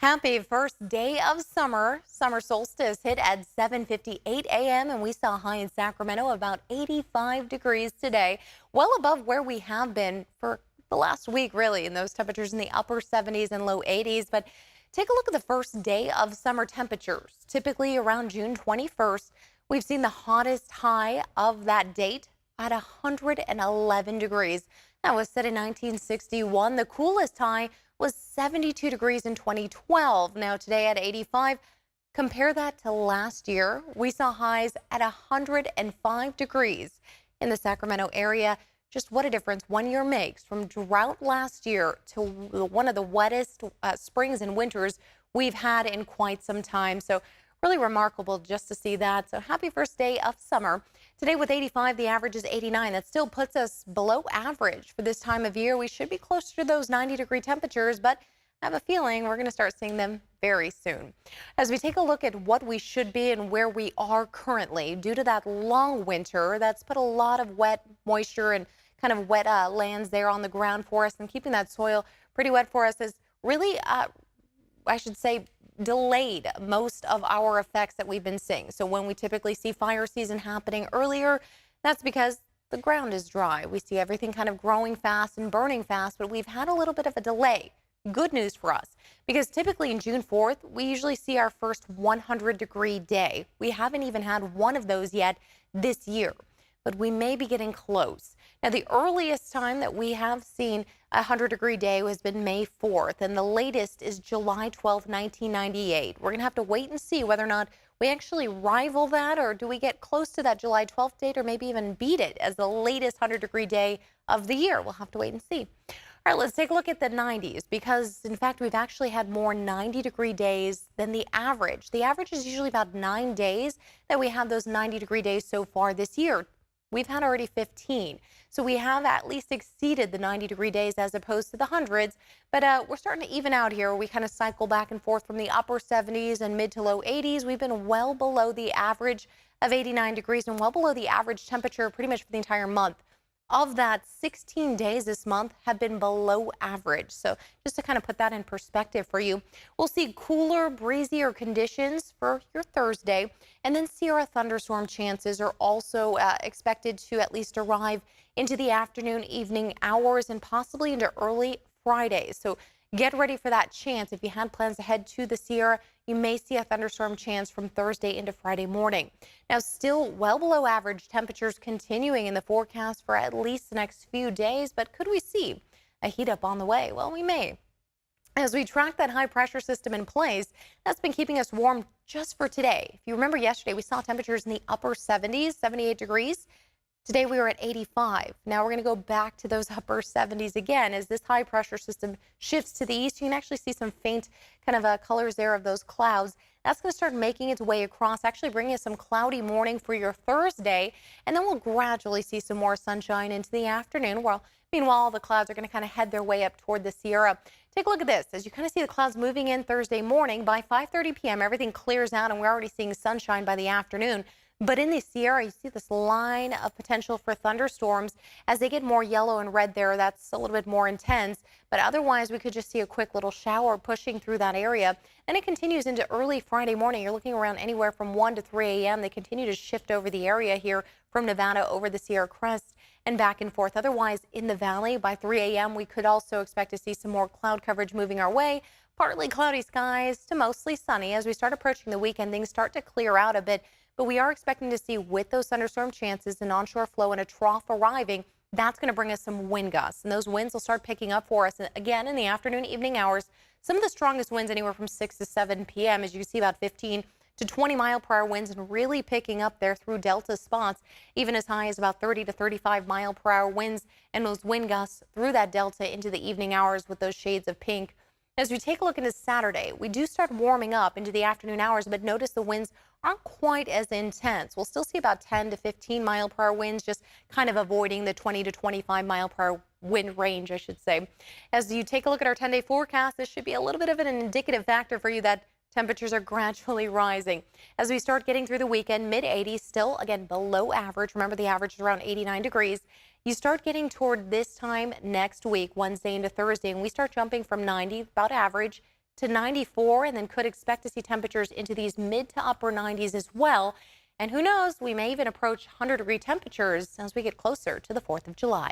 Happy first day of summer. Summer solstice hit at 7:58 a.m. and we saw a high in Sacramento of about 85 degrees today, well above where we have been for the last week, really, in those temperatures in the upper 70s and low 80s. But take a look at the first day of summer temperatures. Typically around June 21st, we've seen the hottest high of that date at 111 degrees. That was set in 1961. The coolest high was 72 degrees in 2012. Now today at 85, compare that to last year. We saw highs at 105 degrees in the Sacramento area. Just what a difference 1 year makes, from drought last year to one of the wettest springs and winters we've had in quite some time. So really remarkable just to see that. So happy first day of summer. Today with 85, the average is 89. That still puts us below average for this time of year. We should be closer to those 90-degree temperatures, but I have a feeling we're going to start seeing them very soon. As we take a look at what we should be and where we are currently, due to that long winter that's put a lot of wet moisture and kind of wet lands there on the ground for us, and keeping that soil pretty wet for us is really, I should say, delayed most of our effects that we've been seeing. So when we typically see fire season happening earlier, that's because the ground is dry. We see everything kind of growing fast and burning fast, but we've had a little bit of a delay. Good news for us, because typically in June 4th, we usually see our first 100-degree day. We haven't even had one of those yet this year, but we may be getting close. Now, the earliest time that we have seen a 100-degree day has been May 4th, and the latest is July 12th, 1998. We're going to have to wait and see whether or not we actually rival that, or do we get close to that July 12th date, or maybe even beat it as the latest 100-degree day of the year. We'll have to wait and see. All right, let's take a look at the 90s, because in fact, we've actually had more 90-degree days than the average. The average is usually about 9 days that we have those 90-degree days so far this year. We've had already 15. So we have at least exceeded the 90-degree days as opposed to the hundreds. But we're starting to even out here. We kind of cycle back and forth from the upper 70s and mid to low 80s. We've been well below the average of 89 degrees and well below the average temperature pretty much for the entire month. Of that, 16 days this month have been below average. So just to kind of put that in perspective for you, we'll see cooler, breezier conditions for your Thursday. And then Sierra thunderstorm chances are also expected to at least arrive into the afternoon, evening hours, and possibly into early Friday. So get ready for that chance. If you had plans to head to the Sierra, you may see a thunderstorm chance from Thursday into Friday morning. Now, still well below average temperatures continuing in the forecast for at least the next few days. But could we see a heat up on the way? Well, we may. As we track that high pressure system in place, that's been keeping us warm just for today. If you remember yesterday, we saw temperatures in the upper 70s, 78 degrees. Today we were at 85. Now we're going to go back to those upper 70s again as this high pressure system shifts to the east. You can actually see some faint kind of colors there of those clouds. That's going to start making its way across, actually bringing us some cloudy morning for your Thursday. And then we'll gradually see some more sunshine into the afternoon. Well, meanwhile, the clouds are going to kind of head their way up toward the Sierra. Take a look at this. As you kind of see the clouds moving in Thursday morning, by 5:30 p.m., everything clears out and we're already seeing sunshine by the afternoon. But in the Sierra, you see this line of potential for thunderstorms. As they get more yellow and red there, that's a little bit more intense. But otherwise, we could just see a quick little shower pushing through that area. And it continues into early Friday morning. You're looking around anywhere from 1 to 3 a.m. They continue to shift over the area here from Nevada over the Sierra Crest and back and forth. Otherwise, in the valley, by 3 a.m., we could also expect to see some more cloud coverage moving our way. Partly cloudy skies to mostly sunny. As we start approaching the weekend, things start to clear out a bit. But we are expecting to see, with those thunderstorm chances, an onshore flow and a trough arriving. That's going to bring us some wind gusts, and those winds will start picking up for us again in the afternoon, evening hours. Some of the strongest winds anywhere from 6 to 7 p.m. As you can see, about 15 to 20 mile-per-hour winds, and really picking up there through delta spots, even as high as about 30 to 35 mile-per-hour winds, and those wind gusts through that delta into the evening hours with those shades of pink. As we take a look into Saturday, we do start warming up into the afternoon hours, but notice the winds aren't quite as intense. We'll still see about 10 to 15 mile-per-hour winds, just kind of avoiding the 20 to 25 mile-per-hour wind range, I should say. As you take a look at our 10-day forecast, this should be a little bit of an indicative factor for you that temperatures are gradually rising. As we start getting through the weekend, mid-80s, still, again, below average. Remember, the average is around 89 degrees. You start getting toward this time next week, Wednesday into Thursday, and we start jumping from 90, about average, to 94 and then could expect to see temperatures into these mid to upper 90s as well. And who knows, we may even approach 100-degree temperatures as we get closer to the 4th of July.